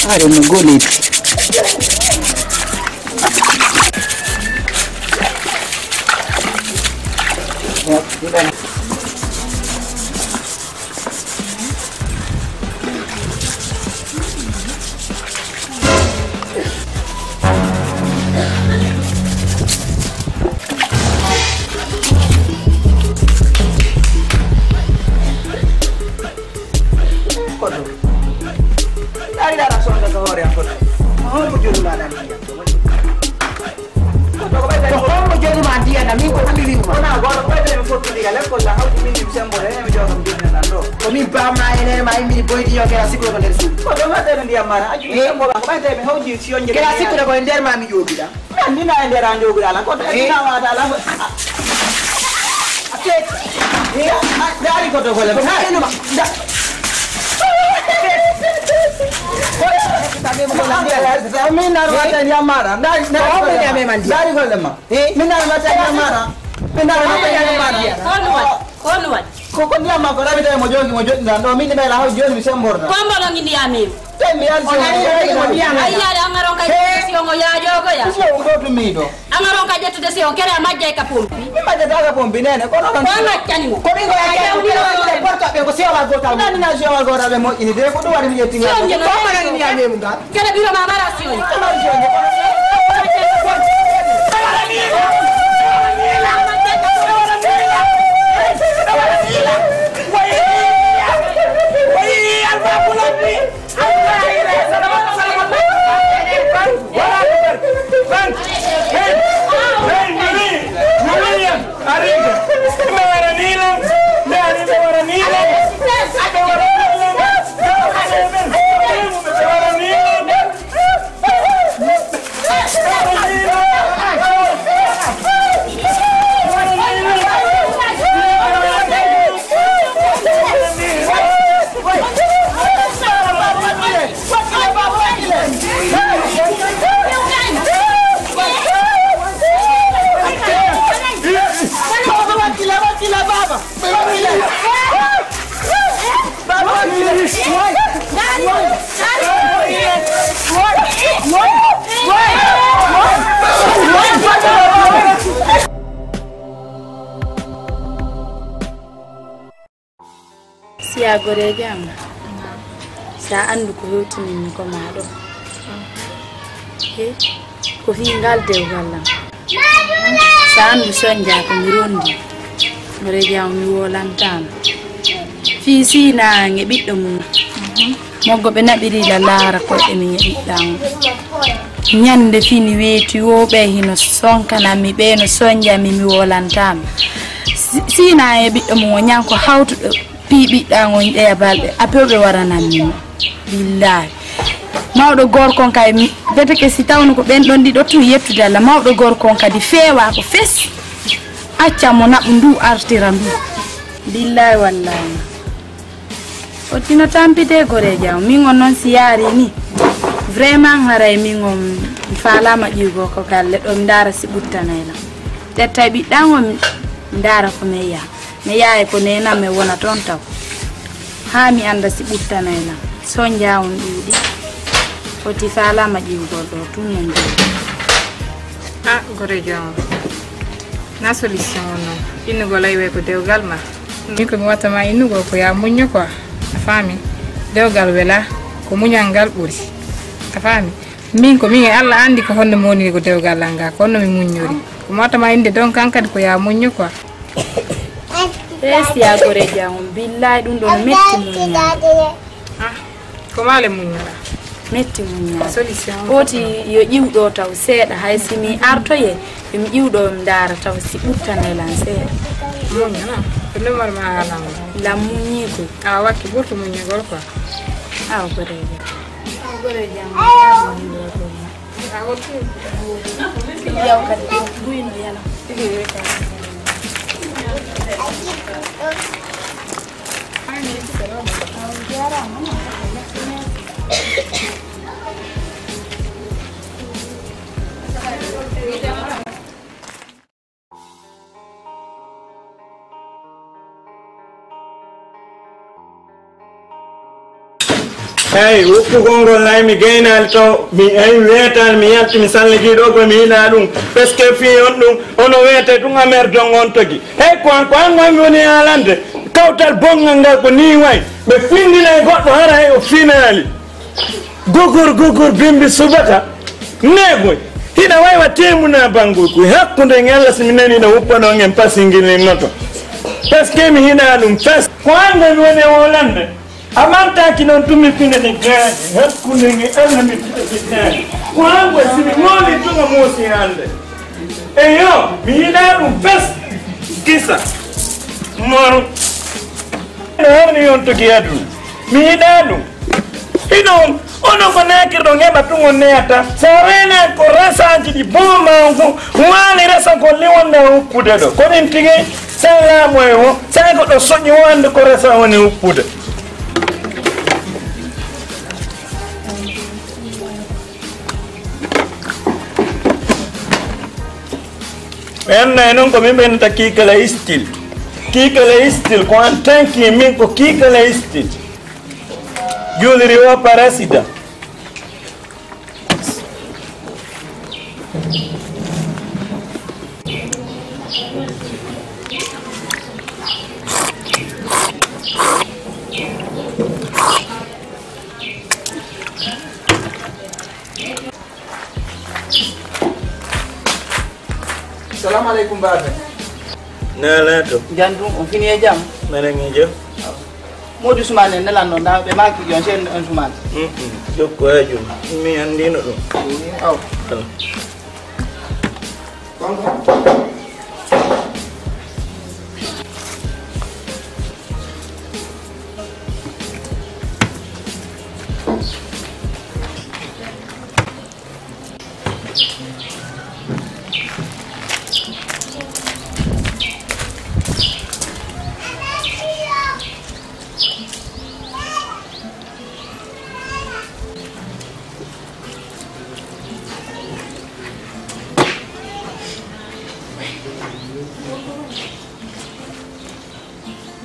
I don't know, go late. Siya gore jam. Sa andu ko hotini ko maado. Ko fi ngal de wala. Sa andu sonja ko mirondi. Gore jam mi wolantam. Fi sina nge biddo mum. Moggo be nabiri la lara ko e mi biddam. Nyande fini weti wobe hino sonkana mi be no sonja mi wolantam. Sina e biddo mum nyanko hawtu bibi dangon e balde apebe waranan ni billahi mawdo gorkon kay bete ke si tawno ko ben don di do tu yettude alla mawdo gorkon kadi feewa ko fes acca mo nabdu artirambi billahi wallahi o tino tampite gore jaw mi ngon non siari ni vraiment haray mi ngon falama jigo ko galle do ndara si buttanayla tetta bi dangon ndara ko meya me yaay ko neena me wona ton taw ha mi anda si buttanayla sonja on dudi foti fala ma jiwgol do tun non gore jam na solution non inu go lay we ko dewgal ma mi ko mi wata ma inu go ko ya munyo ko afami dewgal wela ko munyangal buri afami min ko mi alla andi ko honde moni ko dewgal langa ko no mi munyori ko wata ma inde don kankadi ko ya munyo ko Siya gore jam billahi dum do metti munya ko male munya metti munya solution oti yo iwdo taw seeda hay simi artoye mi iwdo ndara taw si buttanayla seeda munya na ko ne mar ma ala la munyi ko wakki burtu munya gol ko gore jam yaw kadi buino yala ay woppu gongol lay mi gaynal taw mi ay wetal mi yalti mi salligi do ko mi ina dum parce que fi on dum ono wete dum amer don on togi hey ko ngam woni alande kawtal bongal ngal ko ni way be findina goddo hara e o finali gogor bimbi subata nego hina waywa temuna bangu ko hakkunde ngella siminani na woppano ngem pasingini noto parce que mi hina dum fes ko ande woni holande amanta kinon tumi pinde de gaade hakkunde ngi alami de ko ande simi moli tunga mosi hande eyo mi hina dum fes kisa mor ni on to giadu mi hina dum inom ono ko nakirdo ngeba tungo neata sarena ko rasanji di bomba ngo wani rasa ko liwonda uppude do ko den tigi sala moyo sai ko do soñi wande ko rasa woni uppude enna non ko min ben takikala istil ko en tanki min ko kikala istil juliri wa parasida Salam alaikum babe. Nala to. Jandu on fini e jam. Mana ngijo? Modou Soumane ne lan non da be maki yon sen on Soumane. Jokko aju. Mi andino do. Aw.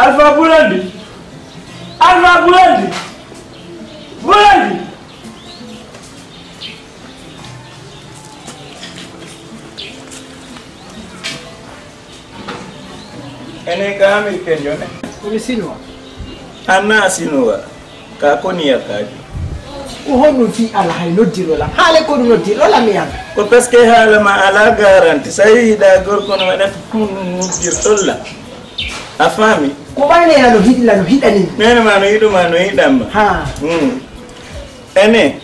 Alfa Bulandi. Ene kami kenjone. Kuri sinwa. Anna sinwa. Ka koni yakadi. Uhonu fi alhay no dirola. Hale ko no dirola mi yan. Ko peske hala ma ala garanti sai da gor kono wada kunu dirtolla. Afami. Ko bane na no hidani. Nene ma no hidu ma no hidamba. Ha. Ene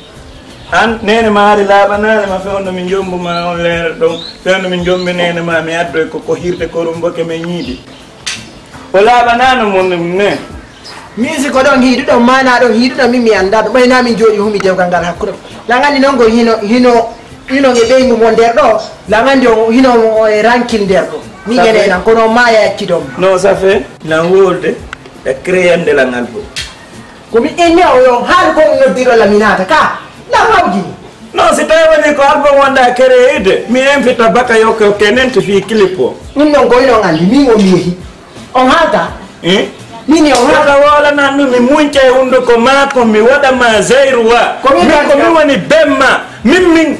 an nene ma ari labanale ma fe on min jombu ma on leer don fe on min jombe nene ma mi addo ko hirde ko rumboke me nyidi. O labanano mon ne. Misi ko don hidu don mana don hidu don mimi anda do bayna min jodi humi dewgal ngal hakkude. La ngandi non go hino nge beygu mon der do la ngandi o hino e rankil der do. Ni gene nan kono maya kidom. No ça fait na wolde e créande la ngalbo. Ko mi enya o yo hal ko no diro la minata ka. La hawji. No si tawa ni ko albo wanda créede mi invita baka yo ko kenente fi clipo. Nin non go ino ngandi mi o mi. On hata? Nini o hata wala nanu mi munche undo ko mako mi wada mazairwa. Ko mi wani bemma min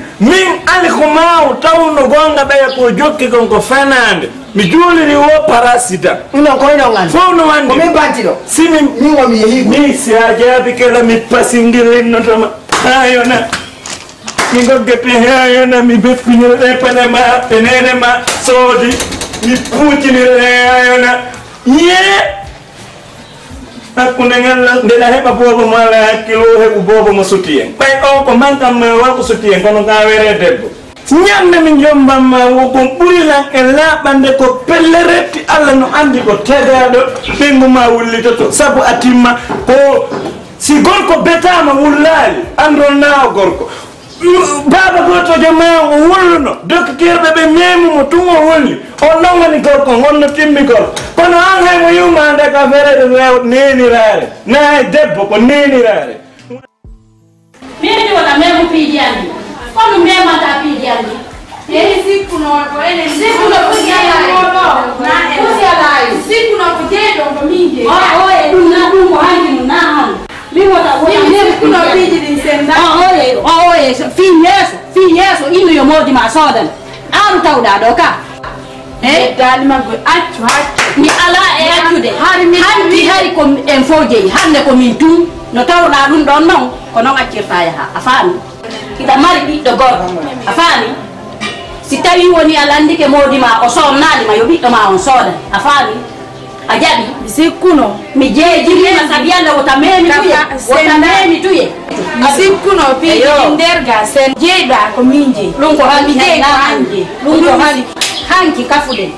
ali khumau tawno gonga baya ko jokki ko fanande mi juliri wo parasita ino ko ino ngani fo no wandi ko mi bantilo simi mi wo mi yehi ni si ajabi kala mi pasingiri no tama ayona mi gogete ayona mi bepinyo e panama penene ma sodi mi pucini ayona hakkunde ngalla ndela heba bobo mala hakkilo hebu bobo mo sutien bay o ko mankam wa ko sutien kono ga were debbo nyamde min jombamma wo ko burilan e labande ko pellereti alla no andi ko tagado bengu ma wullito to sabu atimma ko si gorko betama wullali andon na gorko baba goto jama wulno docteur be memu mo tungo wonni o nongani gorko wonno timmi gorko kono an hay mo yuma ande ka fere de neni rare na debbo ko neni rare mimi wala memu pijani kono mema ta pijani yeni siku no ko ene siku no pijani na kusiala siku no kujedo ko mingi o e duna dungo hangi na han mi wala wala sikkuno piiji ɗin sen oye fi yeeso ino yo modima soodan aru tawɗa ɗo ka dalimago accu haccu mi ala e accude hanki hari ko en fo jeeyi hande ko min tum no tawɗa ɗum ɗon noon ko noon accirta yaha a faami ita mari ɓiɗɗo gorko a faami si tawi woni ala andike modima o sonnalima yo ɓiɗɗo ma on sooda a faami a jaɓi mi sikkuno mi jeejirima sabi yalla wota memi tuye mi sikkuno piiji ɗin nder ga sen jeeyɗa ko min jeeyi ɗum ko hanki ɗum ko hanki kafuɗen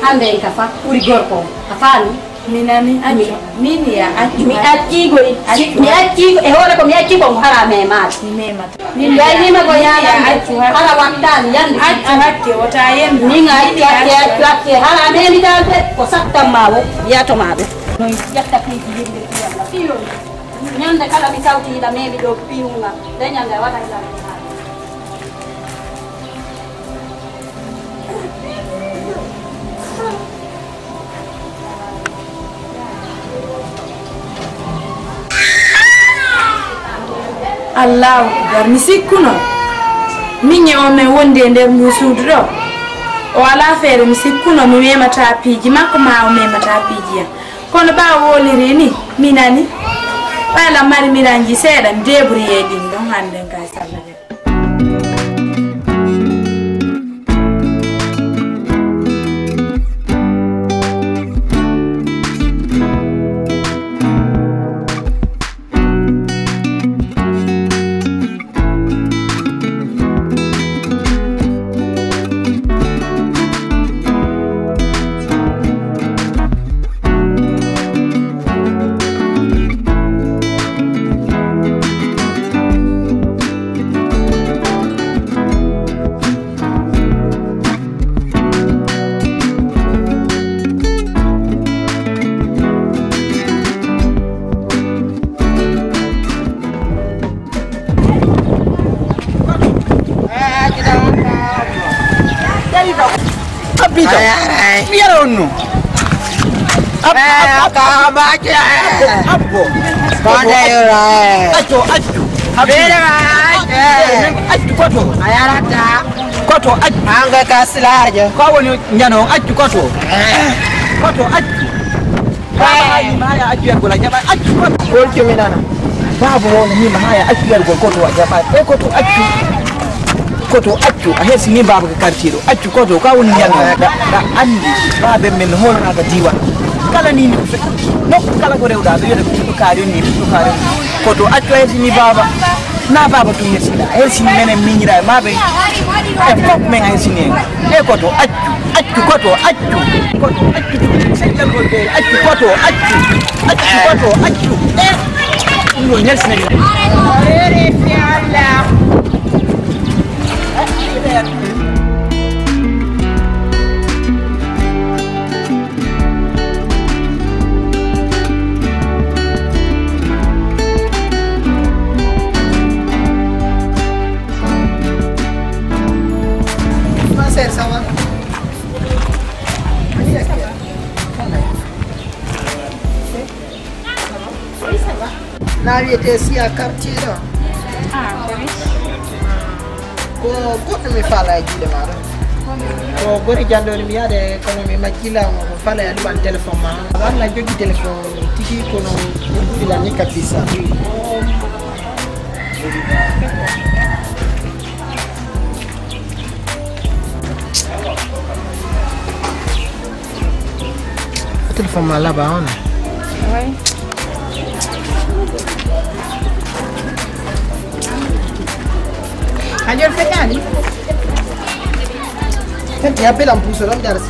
hande en ka fa ɓuri gorko a faami minani min ya mi accigo e hoore ko mi acci ko hara memaɗo yaynima ko yaala hara wattani yande accu hakke wota yende min acci hara memidalde ko sattanma wo yiyatomaɓe noy ƴetta piiji yimɓe piyalla piyo ñande kala mi kawtiɗa memi ɗo piyunga nde ñande a waɗa allahu akbar mi sikkuno minye on min wondi e nder ndu suudu ɗo o ala feere mi sikkuno mi memata piiji makko ma o memata piiji yam kono ɓa woliri ni minani ɓayla mari miranji seeɗa mi débrouillé ɗin ɗon hande ga sallaɓe Biar onu. Apa baca? Apa? Pandai orang. Acu. Habis acu koto. Ayah ada. Koto acu. Angga kasih aja. Kau ni nyano acu koto. Koto acu. Mahaya acu yang gula jabat acu koto. Gol cuma nana. Babu ni mahaya acu yang gol koto jabat. Koto acu. Koto accu a hesi ni baba ka kartiro accu koto ka woni nyalla da andi babe men holna ga diwan kala ni no kala ko rewda do yede ko kaari ni ko kaari koto accu hesi ni baba na baba tum yesida hesi ni menen minyira mabe e fop men hesi ni e koto accu koto accu sen jal gol be accu koto accu e no nyelsina ni rere fi Allah Naviete sia cartiero. Ko mi fala e jide maro ko gori jandoni mi yade kono mi makila mo fala ya duban telephone ma wala jogi telephone tiki kono bila ni kabisa telephone ma la ba ona oui Ayer fekani. Senti ya pela mpuso lo mdarasi.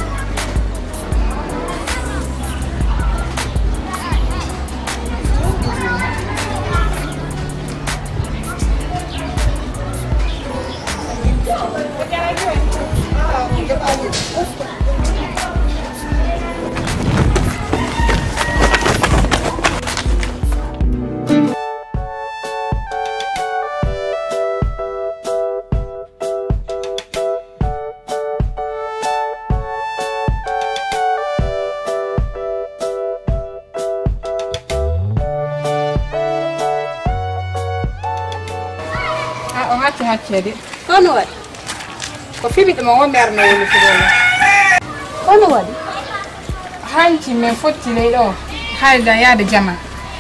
ngaccede kono waɗi ko fiɓiɗo mo wonɓe arno woni fiɗola kono waɗi hanci min fotti ley ɗo haalda yaade jama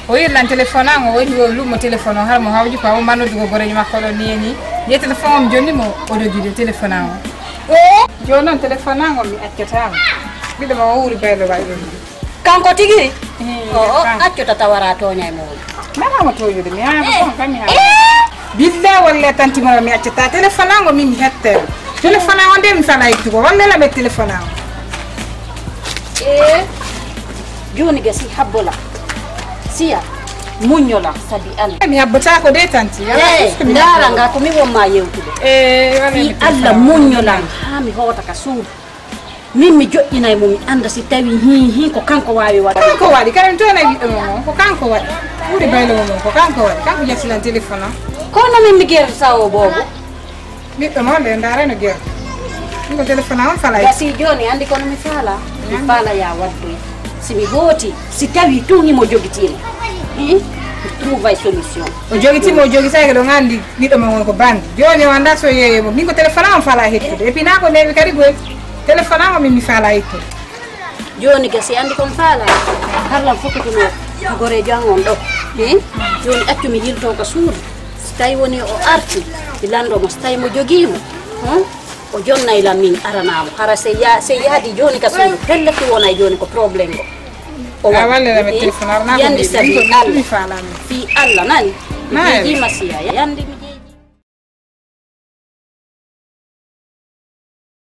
o yirlan téléphone an o woni o lummo téléphone o har mo hawji ko o mannudugo gorejo makko ɗo nini ye téléphone om jonni mo oɗo jude téléphone an o joni noon téléphone an o mi accatama ɓiɗo ma o wuuri baylo wayi ɗon kanko tigi o accota tawara toña e mo woni nanamo tojude mi haama ɗon kam mi haama billa walle tantimono mi accata téléphone an o min mi hettere téléphone an o nde mi fala yettugo walle laɓe téléphone an o joni gasi habbola siya muñola sabi Allah mi habbata ko de tanti ndara nga ko mi wonma yewtude fi Allah muñola ha mi hota ka suudu min mi joƴƴinay mo mi anda si tawi hi ko kanko wawi waɗa kanko waɗi kañum to na wiɗɗo mo ko kanko waɗi ɓuuri baylo mo ko kanko waɗi kanko ƴettilan téléphone o kono min mi guerta o bobo ɓiɗɗo mo nde darano guerta ɗum ko téléphone on fala gasi joni andi kono mi faala ya waddoy simi hooti si tawi tun himo jogitima trouve solution o jogitimo o jogitaki ɗo gandi ɓiɗɗo ma won ko bande joni o anda so yeeyemo min ko téléphone on fala hettude et puis na ko newi kadi goy téléphone an o min mi faala hettude joni gasi andi kon faala harlan fokkituno gorejo an on ɗo joni accumi yilto ko suudu so tawi woni o arti mi landomo so tawi mo joguimo o jonnaylan min aranamo hara se yaadi joni ka suudu pelleti wonay joni ko probléme o wallelaɓe téléphone arnako yandi sabi Allah fi Allah nani mi jima siya yandi